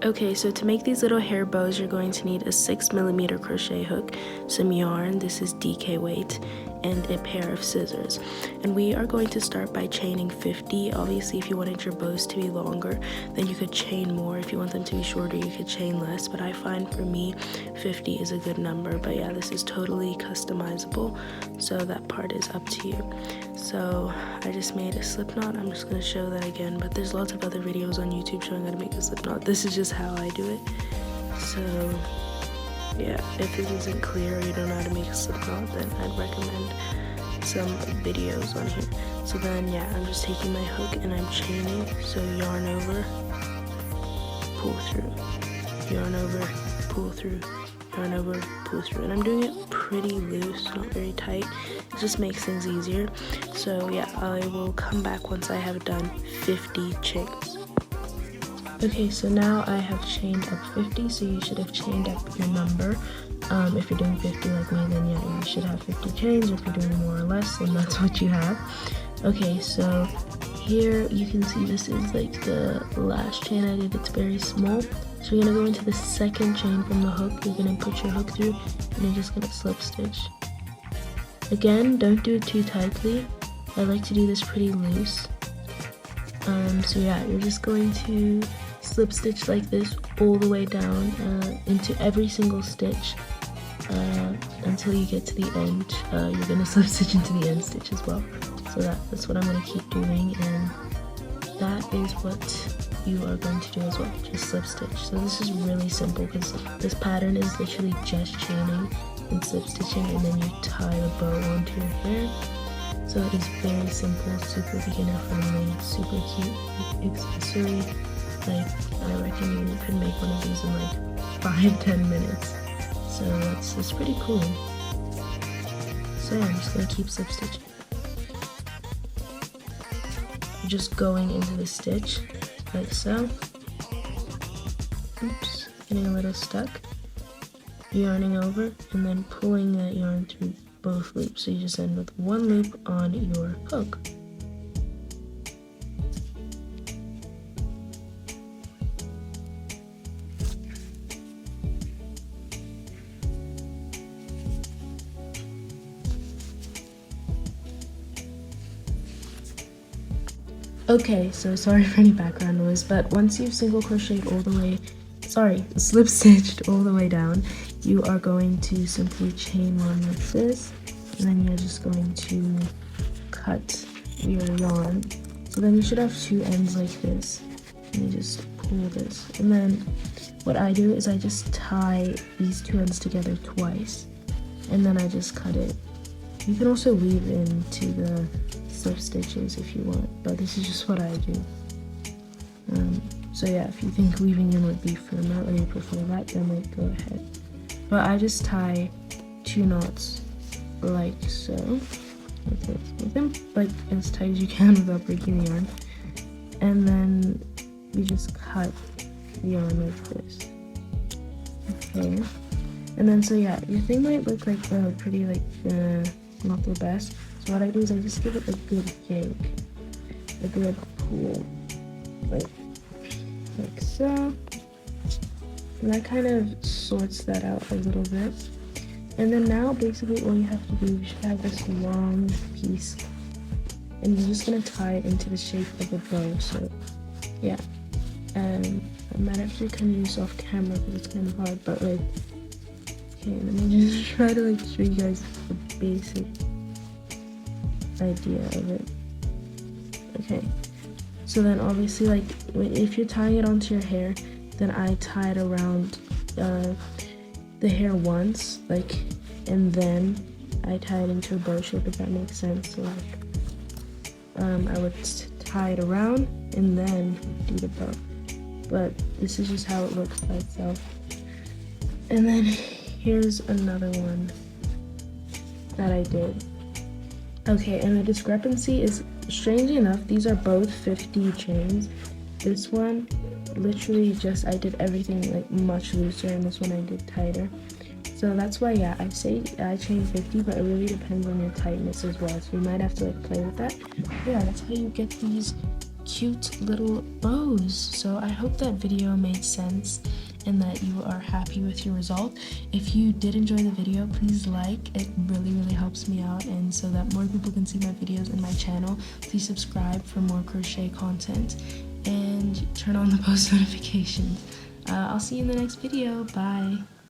Okay, so to make these little hair bows, you're going to need a 6mm crochet hook, some yarn, this is DK weight, and a pair of scissors. And we are going to start by chaining 50. Obviously, if you wanted your bows to be longer, then you could chain more. If you want them to be shorter, you could chain less. But I find for me, 50 is a good number. But yeah, this is totally customizable, so that part is up to you. So I just made a slip knot. I'm just going to show that again, but there's lots of other videos on YouTube showing how to make a slip knot. This is just how I do it. So yeah, if it isn't clear or you don't know how to make a slip knot, then I'd recommend some videos on here. So then yeah, I'm just taking my hook and I'm chaining. So yarn over, pull through, yarn over, pull through, yarn over, pull through. And I'm doing it pretty loose, not very tight. It just makes things easier. So yeah, I will come back once I have done 50 chains. Okay, so now I have chained up 50, so you should have chained up your number. If you're doing 50 like me, then yeah, you should have 50 chains. If you're doing more or less, then that's what you have. Okay, so here you can see this is like the last chain I did. It's very small. So you're gonna go into the second chain from the hook. You're gonna put your hook through, and you're just gonna slip stitch. Again, don't do it too tightly. I like to do this pretty loose. So yeah, you're just going to slip stitch like this all the way down into every single stitch until you get to the end. You're gonna slip stitch into the end stitch as well. So that's what I'm gonna keep doing, and that is what you are going to do as well, just slip stitch. So this is really simple because this pattern is literally just chaining and slip stitching, and then you tie a bow onto your hair. So it is very simple, super beginner friendly, super cute accessory. Like, I reckon you could make one of these in like 5-10 minutes. So it's pretty cool. So yeah, I'm just gonna keep slip stitching. Just going into the stitch like so. Oops, getting a little stuck. Yarning over and then pulling that yarn through both loops. So you just end with one loop on your hook. Okay, so sorry for any background noise, but once you've single crocheted all the way, slip stitched all the way down, you are going to simply chain one like this, and then you're just going to cut your yarn. So then you should have two ends like this, and you just pull this. And then what I do is I just tie these two ends together twice, and then I just cut it. You can also weave into the slip stitches if you want, but this is just what I do. So yeah, if you think weaving in would be firmer or you prefer that, then like go ahead. But I just tie two knots like so. Make them like as tight as you can without breaking the yarn, and then you just cut the yarn like this. Okay, and then so yeah, your thing might look like pretty like not the best. So what I do is I just give it a good yank, a good pull, like so. And that kind of sorts that out a little bit. And then now basically all you have to do, you should have this long piece, and you're just gonna tie it into the shape of a bow. So yeah, I might actually kind of use off camera because it's kind of hard, but like, okay, let me just try to like show you guys the basic idea of it. Okay, so then obviously like if you're tying it onto your hair, then I tie it around the hair once, like, and then I tie it into a bow shape, if that makes sense. So like I would tie it around and then do the bow, but this is just how it looks by itself. And then here's another one that I did. Okay, and the discrepancy is, strangely enough, these are both 50 chains. This one, literally just, I did everything like much looser, and this one I did tighter. So that's why, yeah, I say I chain 50, but it really depends on your tightness as well. So you might have to like play with that. Yeah, that's how you get these cute little bows. So I hope that video made sense and that you are happy with your result. If you did enjoy the video, please like. It really helps me out, and so that more people can see my videos in my channel. Please subscribe for more crochet content and turn on the post notifications. I'll see you in the next video. Bye.